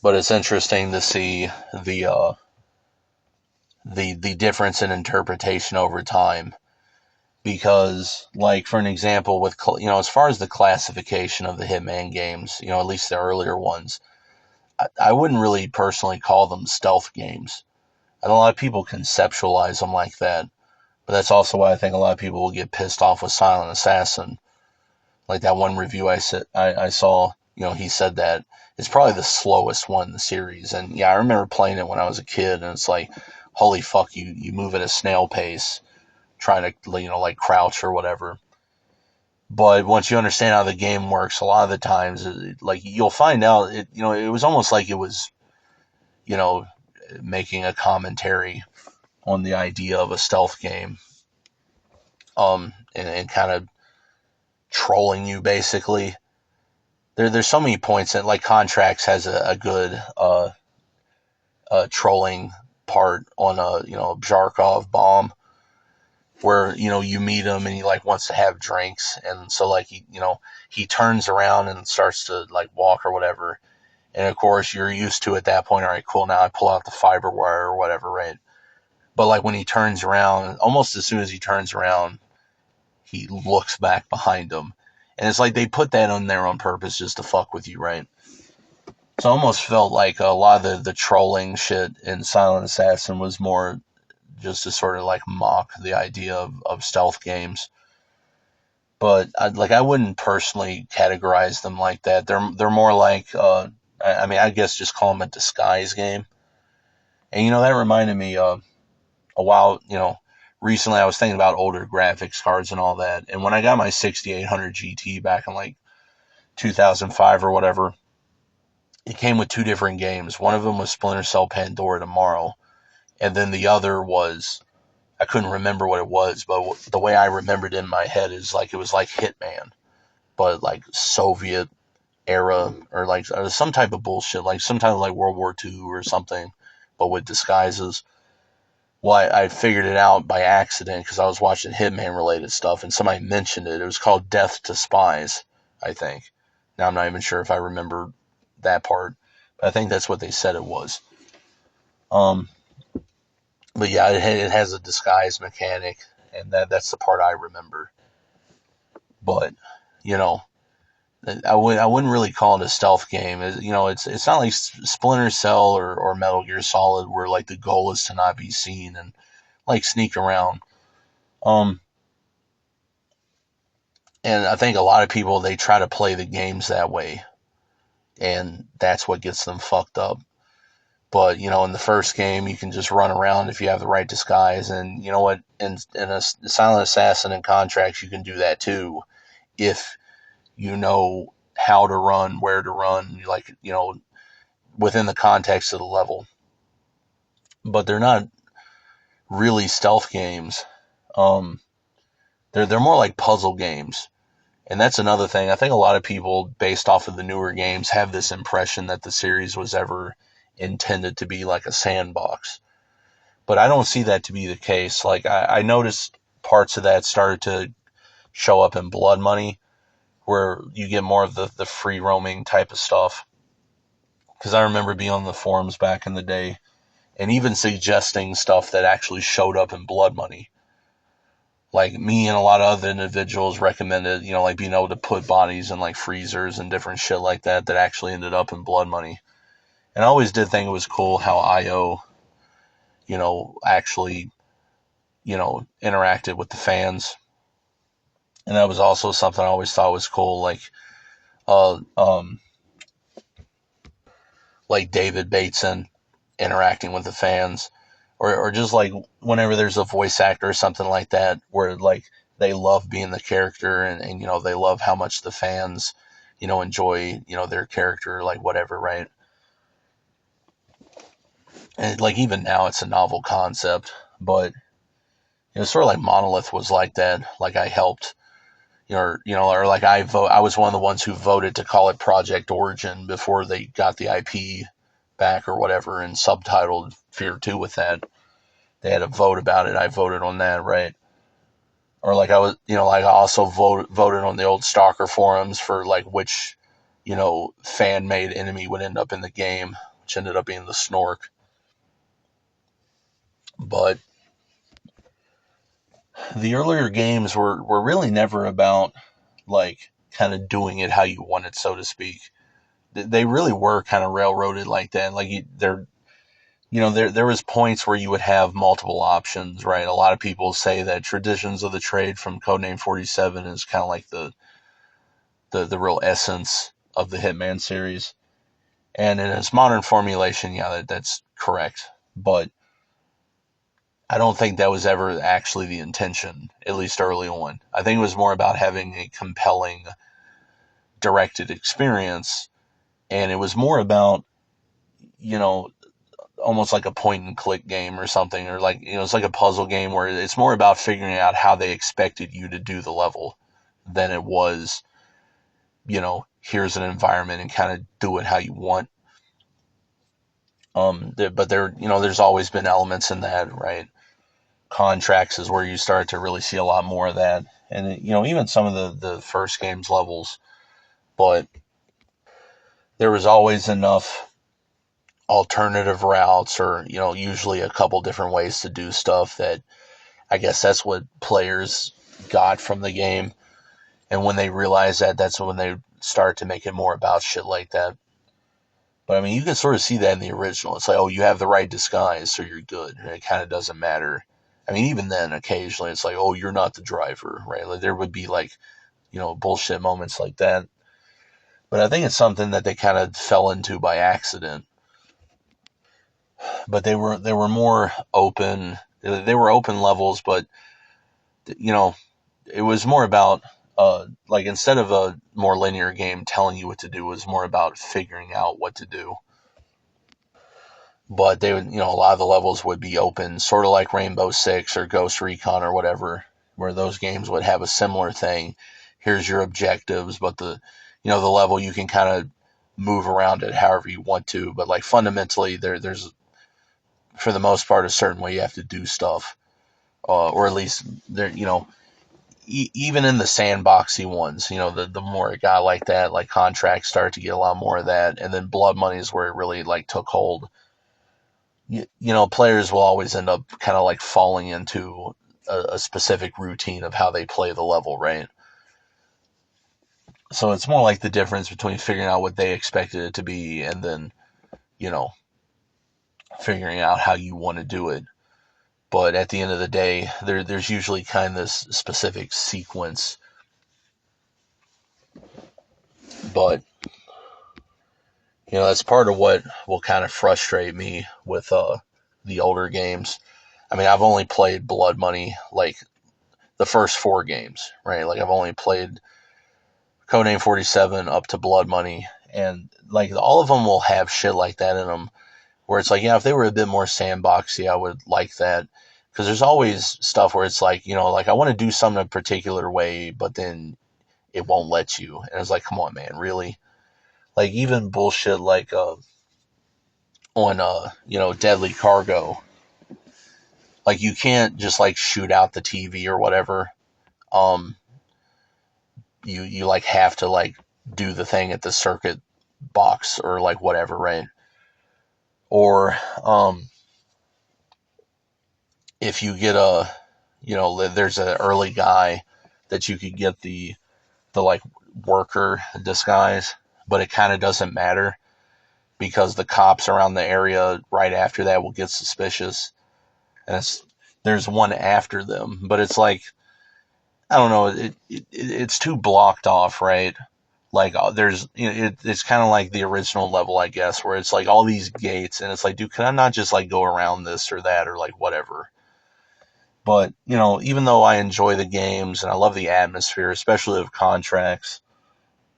But it's interesting to see the difference in interpretation over time. Because, like, for an example, with as far as the classification of the Hitman games, at least the earlier ones, I wouldn't really personally call them stealth games. I know a lot of people conceptualize them like that, but that's also why I think a lot of people will get pissed off with Silent Assassin. Like that one review I saw, he said that it's probably the slowest one in the series. And yeah, I remember playing it when I was a kid, and it's like, holy fuck, you move at a snail pace, trying to like crouch or whatever. But once you understand how the game works, a lot of the times, like you'll find out, it was almost like it was, you know, making a commentary on the idea of a stealth game, and kind of trolling you basically. There's so many points that like Contracts has a good trolling part on a Bzharkov bomb where you meet him and he like wants to have drinks, and so like he turns around and starts to like walk or whatever, and of course you're used to at that point, all right, cool, now I pull out the fiber wire or whatever, right? But like when he turns around, almost as soon as he turns around, he looks back behind him, and it's like they put that on there on purpose just to fuck with you, right? So I almost felt like a lot of the trolling shit in Silent Assassin was more just to sort of like mock the idea of stealth games. But I wouldn't personally categorize them like that. They're more like I mean, I guess just call them a disguise game. And that reminded me a while recently I was thinking about older graphics cards and all that. And when I got my 6800 GT back in like 2005 or whatever, it came with two different games. One of them was Splinter Cell Pandora Tomorrow, and then the other was, I couldn't remember what it was, but the way I remembered it in my head is like it was like Hitman, but like Soviet era or some type of bullshit, like some type of like World War II or something, but with disguises. Well, I figured it out by accident because I was watching Hitman related stuff and somebody mentioned it. It was called Death to Spies, I think. Now I'm not even sure if I remember that part, but I think that's what they said it was. Um, but yeah, it has a disguise mechanic, and that's the part I remember. But you know, I wouldn't really call it a stealth game. It's not like Splinter Cell or Metal Gear Solid where like the goal is to not be seen and like sneak around. Um, and I think a lot of people they try to play the games that way, and that's what gets them fucked up. But in the first game, you can just run around if you have the right disguise, and you know what? In a Silent Assassin and Contracts, you can do that too if you know how to run, where to run, like within the context of the level. But they're not really stealth games. Um, they're more like puzzle games, and that's another thing. I think a lot of people, based off of the newer games, have this impression that the series was ever intended to be like a sandbox. But I don't see that to be the case. Like I noticed parts of that started to show up in Blood Money, where you get more of the free roaming type of stuff. Because I remember being on the forums back in the day, and even suggesting stuff that actually showed up in Blood Money. Like me and a lot of other individuals recommended, like being able to put bodies in like freezers and different shit like that actually ended up in Blood Money. And I always did think it was cool how IO, actually, interacted with the fans. And that was also something I always thought was cool, uh, um, like David Bateson interacting with the fans, or just like whenever there's a voice actor or something like that, where like they love being the character, and they love how much the fans, enjoy, their character, like whatever, right? And like even now, it's a novel concept, but sort of like Monolith was like that. Like I helped or like I was one of the ones who voted to call it Project Origin before they got the IP back or whatever and subtitled Fear 2 with that. They had a vote about it. I voted on that, right? Or like I was, like I also voted on the old Stalker forums for like which, fan made enemy would end up in the game. which ended up being the Snork. But the earlier games were really never about like kind of doing it how you want it, so to speak. They really were kind of railroaded like that. Like there was points where you would have multiple options, right? A lot of people say that Traditions of the Trade from Codename 47 is kind of like the real essence of the Hitman series. And in its modern formulation, yeah, that's correct. But I don't think that was ever actually the intention, at least early on. I think it was more about having a compelling directed experience, and it was more about, you know, almost like a point and click game or something, or like, it's like a puzzle game where it's more about figuring out how they expected you to do the level than it was, here's an environment and kind of do it how you want. But there's always been elements in that, right? Contracts is where you start to really see a lot more of that, and even some of the first game's levels. But there was always enough alternative routes, or usually a couple different ways to do stuff, that I guess that's what players got from the game. And when they realize that, that's when they start to make it more about shit like that. But I mean, you can sort of see that in the original. It's like, oh, you have the right disguise, so you're good. And it kind of doesn't matter. I mean, even then, occasionally it's like, oh, you're not the driver, right? Like there would be like, bullshit moments like that. But I think it's something that they kind of fell into by accident. But they were more open. They were open levels, but you know, it was more about like, instead of a more linear game telling you what to do, it was more about figuring out what to do. But they would, a lot of the levels would be open, sort of like Rainbow Six or Ghost Recon or whatever, where those games would have a similar thing. Here's your objectives, but the level, you can kind of move around it however you want to. But like fundamentally, there's for the most part a certain way you have to do stuff, or at least there, even in the sandboxy ones, the more it got like that, like Contracts started to get a lot more of that, and then Blood Money is where it really like took hold. Players will always end up kind of like falling into a specific routine of how they play the level, right? So it's more like the difference between figuring out what they expected it to be and then, you know, figuring out how you want to do it. But at the end of the day, there's usually kind of this specific sequence. But that's part of what will kind of frustrate me with the older games. I mean, I've only played Blood Money like the first four games, right? Like I've only played Codename 47 up to Blood Money, and like all of them will have shit like that in them, where it's like, yeah, if they were a bit more sandboxy, I would like that. Because there's always stuff where it's like, like I want to do something a particular way, but then it won't let you. And it's like, come on, man, really? Like even bullshit like on Deadly Cargo, like you can't just like shoot out the TV or whatever. Um, you like have to like do the thing at the circuit box or like whatever, right? Or if you get there's an early guy that you could get the like worker disguise, but it kind of doesn't matter because the cops around the area right after that will get suspicious, and there's one after them, but it's like, I don't know, it's too blocked off, right? Like there's, it's kind of like the original level, I guess, where it's like all these gates, and it's like, dude, can I not just like go around this or that or like whatever? But even though I enjoy the games and I love the atmosphere, especially of Contracts,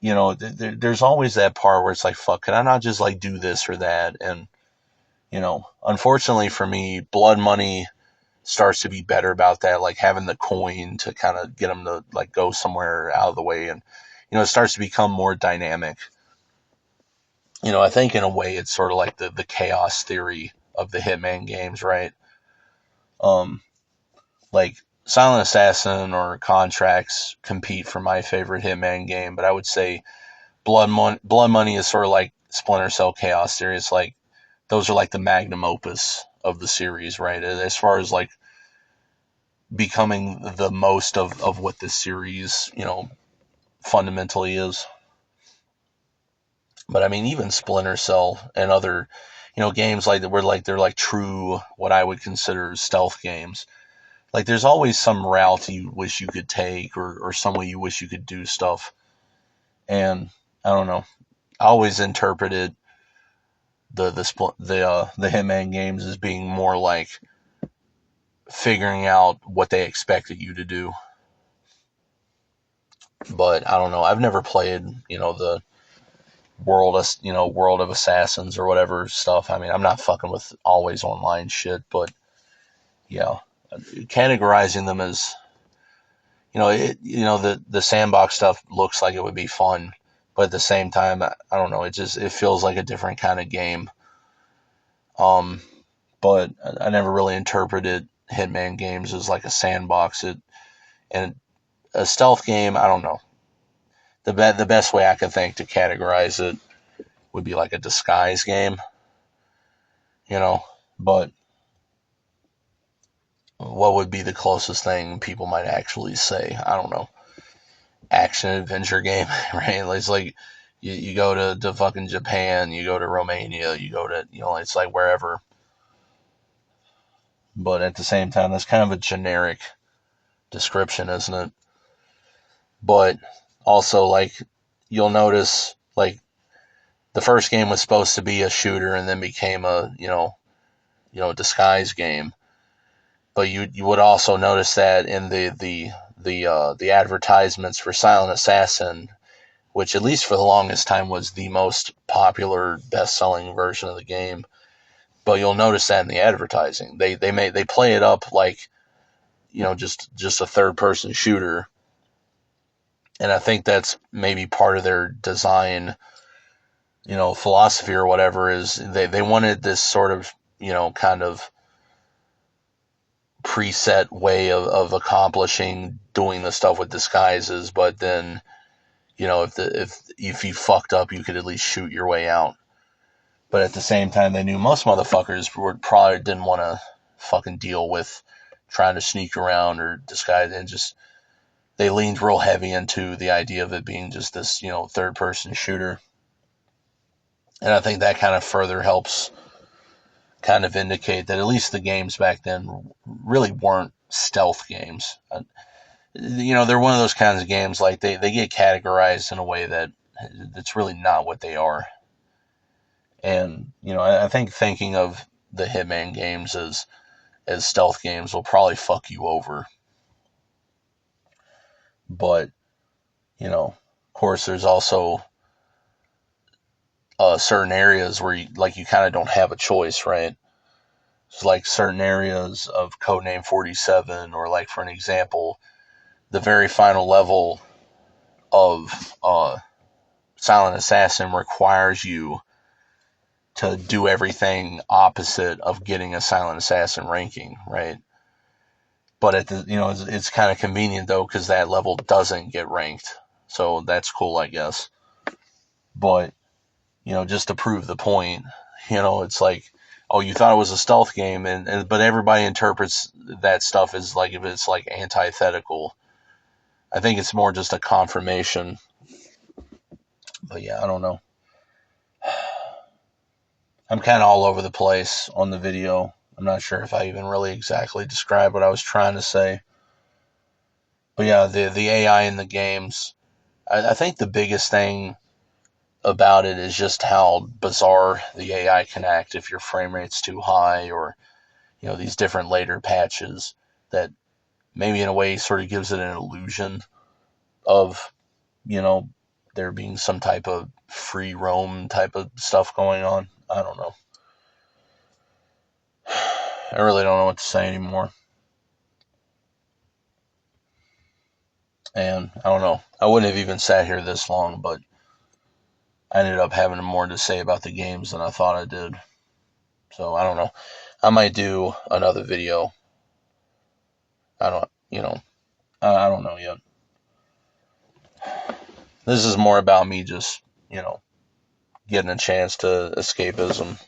there's always that part where it's like, fuck, can I not just like do this or that? And unfortunately for me, Blood Money starts to be better about that, like having the coin to kind of get them to like go somewhere out of the way, and it starts to become more dynamic. I think in a way it's sort of like the chaos theory of the Hitman games, right? Um, like Silent Assassin or Contracts compete for my favorite Hitman game, but I would say Blood Money is sort of like Splinter Cell Chaos Theory. It's like those are like the magnum opus of the series, right? As far as like becoming the most of what this series, fundamentally is. But I mean, even Splinter Cell and other, games like that where like they're like true what I would consider stealth games. Like there's always some route you wish you could take, or some way you wish you could do stuff. And I don't know. I always interpreted the Hitman games as being more like figuring out what they expected you to do. But I don't know. I've never played, the World of Assassins or whatever stuff. I mean, I'm not fucking with always online shit, but yeah, categorizing them as, the sandbox stuff looks like it would be fun, but at the same time, I don't know. It feels like a different kind of game. Um, but I never really interpreted Hitman games as like a sandbox. And a stealth game, I don't know. The best way I could think to categorize it would be like a disguise game, you know. But what would be the closest thing people might actually say? I don't know. Action adventure game, right? It's like you go to fucking Japan, you go to Romania, you go to, it's like wherever. But at the same time, that's kind of a generic description, isn't it? But also, like, you'll notice, like, the first game was supposed to be a shooter and then became a, disguise game. But you would also notice that in the advertisements for Silent Assassin, which at least for the longest time was the most popular best-selling version of the game. But you'll notice that in the advertising, they play it up like, just a third-person shooter, and I think that's maybe part of their design, philosophy or whatever. Is they wanted this sort of, kind of preset way of accomplishing doing the stuff with disguises, but then, if you fucked up, you could at least shoot your way out. But at the same time, they knew most motherfuckers probably didn't want to fucking deal with trying to sneak around or disguise, and just they leaned real heavy into the idea of it being just this, third person shooter. And I think that kind of further helps kind of indicate that at least the games back then really weren't stealth games. They're one of those kinds of games, like they get categorized in a way that it's really not what they are. And, I think thinking of the Hitman games as stealth games will probably fuck you over. But, of course, there's also certain areas where you kind of don't have a choice, right? It's like certain areas of Codename 47, or like, for an example, the very final level of Silent Assassin requires you to do everything opposite of getting a Silent Assassin ranking, right? But it's kind of convenient though, because that level doesn't get ranked, so that's cool, I guess. But just to prove the point, it's like, oh, you thought it was a stealth game, but everybody interprets that stuff as like, if it's like antithetical. I think it's more just a confirmation. But yeah, I don't know. I'm kind of all over the place on the video. I'm not sure if I even really exactly described what I was trying to say. But yeah, the AI in the games, I think the biggest thing about it is just how bizarre the AI can act if your frame rate's too high, or, these different later patches that maybe in a way sort of gives it an illusion of, you know, there being some type of free roam type of stuff going on. I don't know. I really don't know what to say anymore. And I don't know. I wouldn't have even sat here this long, but I ended up having more to say about the games than I thought I did. So I don't know. I might do another video. I don't, I don't know yet. This is more about me just, getting a chance to escapism.